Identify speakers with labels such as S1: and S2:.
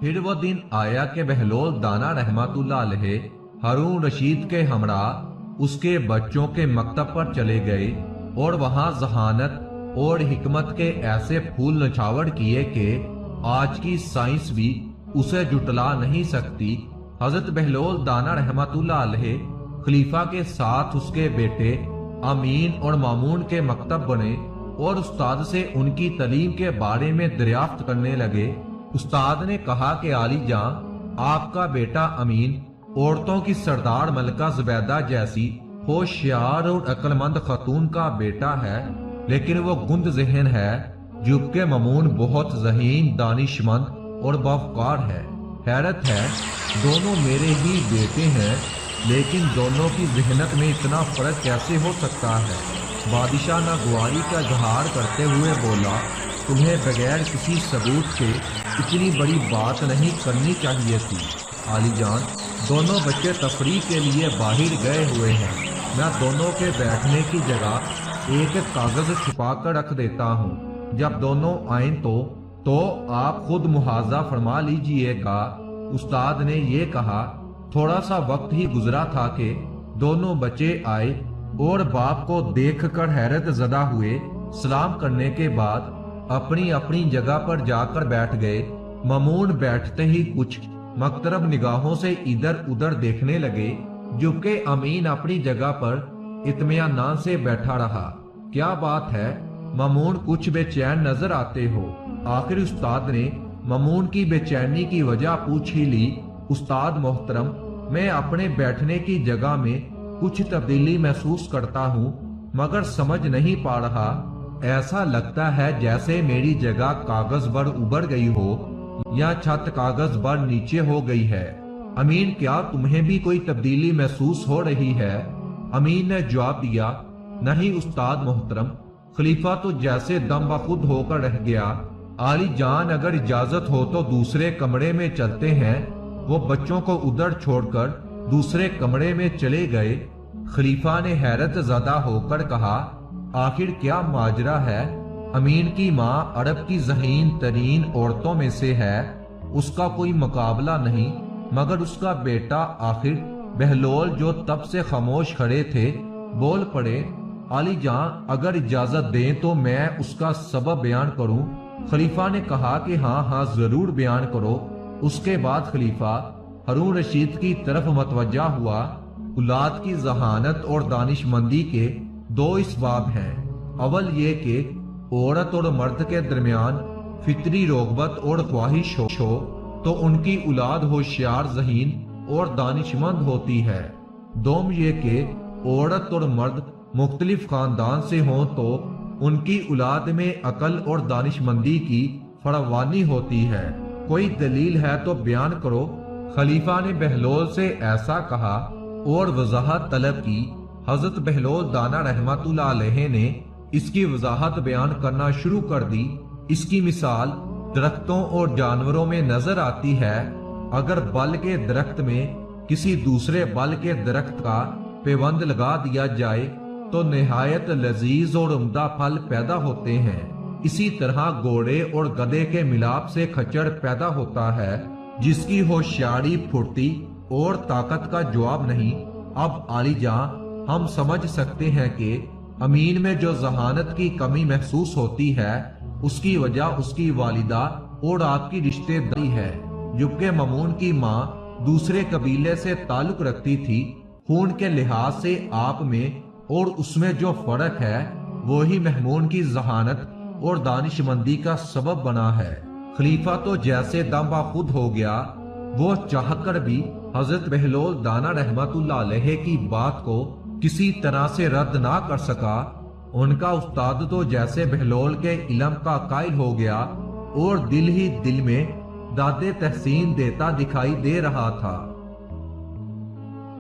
S1: फिर वो दिन आया कि बहलोल दाना रहमतुल्लाह अलैह हारून रशीद के हमरा उसके बच्चों के मकतब पर चले गए और वहां जहानत और हिकमत के ऐसे फूल नछावर किए कि आज की साइंस भी उसे जुटला नहीं सकती। हजरत बहलोल दाना रहमतुल्लाह अलैह खलीफा के साथ उसके बेटे अमीन और मामून के मकतब बने और उस्ताद से उनकी तालीम के बारे में दरियाफ्त करने लगे। उस्ताद ने कहा कि आली जां, आपका बेटा अमीन औरतों की सरदार मलका जुबैदा जैसी होशियार और अक्लमंद खतून का बेटा है, लेकिन वो गुंद जहन है, जबकि मामून बहुत ज़हीन, दानिशमंद और बावकार है। हैरत है, दोनों मेरे ही बेटे हैं, लेकिन दोनों की जहनत में इतना फर्क कैसे हो सकता है। बादशाह नागवारी का इजहार करते हुए बोला, तुम्हें बगैर किसी सबूत के इतनी बड़ी बात नहीं करनी चाहिए थी। आली जान, दोनों बच्चे तफरीह के लिए बाहर गए हुए हैं। मैं दोनों के बैठने की जगह एक कागज छुपा कर रख देता हूँ। जब दोनों आए तो आप खुद मुहाजा फरमा लीजिएगा। उस्ताद ने ये कहा। थोड़ा सा वक्त ही गुजरा था कि दोनों बच्चे आए और बाप को देखकर हैरत ज़दा हुए। सलाम करने के बाद अपनी अपनी जगह पर जाकर बैठ गए। मामून बैठते ही कुछ मकतरब निगाहों से इधर उधर देखने लगे, जबकि अमीन अपनी जगह पर इत्मीनान से बैठा रहा। क्या बात है, मामून कुछ बेचैन नजर आते हो। आखिर उस्ताद ने मामून की बेचैनी की वजह पूछ ही ली। उस्ताद मोहतरम, मैं अपने बैठने की जगह में कुछ तब्दीली महसूस करता हूँ, मगर समझ नहीं पा रहा। ऐसा लगता है जैसे मेरी जगह कागज पर उभर गई हो या छत कागज पर नीचे हो गई है। अमीन, क्या तुम्हें भी कोई तब्दीली महसूस हो रही है? अमीन ने जवाब दिया, नहीं उस्ताद मोहतरम। खलीफा तो जैसे दम बखुद होकर रह गया। आली जान, अगर इजाजत हो तो दूसरे कमरे में चलते हैं। वो बच्चों को उधर छोड़कर दूसरे कमरे में चले गए। खलीफा ने हैरत ज़दा होकर कहा, आखिर क्या माजरा है? अमीन की माँ अरब की ज़हीन तरीन औरतों में से है, उसका कोई मुकाबला नहीं, मगर उसका बेटा आखिर बहलोल जो तब से खामोश खड़े थे बोल पड़े। आली जां, अगर इजाजत दें तो मैं उसका सबब बयान करूं। खलीफा ने कहा कि हाँ हाँ जरूर बयान करो। उसके बाद खलीफा हारून रशीद की तरफ मतवज्जा हुआ। औलाद की जहानत और दानिशमंदी के दो इसबाब हैं। अव्वल ये कि औरत और मर्द के दरमियान फितरी रोगबत और ख्वाहिश हो तो उनकी औलाद होशियार, ज़हीन और दानिशमंद होती है। दोम ये कि औरत और मर्द मुख्तलिफ खानदान से हों तो उनकी औलाद में अकल और दानिशमंदी की फरावानी होती है। कोई दलील है तो बयान करो। खलीफा ने बहलोल से ऐसा कहा और वजाहत तलब की। हजरत बहलोल दाना रहमतुल्लाह अलैह ने इसकी वजाहत बयान करना शुरू कर दी। इसकी मिसाल दरख्तों और जानवरों में नजर आती है। अगर बल के दरख्त में किसी दूसरे बल के दरख्त का पेवंद लगा दिया जाए तो निहायत लजीज और उम्दा फल पैदा होते हैं। इसी तरह घोड़े और गधे के मिलाप से खच्चर पैदा होता है, जिसकी होशियारी, फुर्ती और ताकत का जवाब नहीं। अब आली जां, हम समझ सकते हैं कि अमीन में जो जहानत की कमी महसूस होती है उसकी वजह उसकी वालिदा और आपकी रिश्तेदारी है, जबकि मामून की माँ दूसरे कबीले से ताल्लुक रखती थी। खून के लिहाज से आप में और उसमें जो फर्क है वही महमून की जहानत और दानिशमंदी का सबब बना है। खलीफा तो जैसे दम खुद हो गया। वो चाहकर भी हजरत बहलोल दाना रहमतुल्लाह अलैह की बात को किसी तरह से रद्द ना कर सका। उनका उस्ताद तो जैसे बहलोल के इल्म का कायल हो गया और दिल ही दिल में दादे तहसीन देता दिखाई दे रहा था।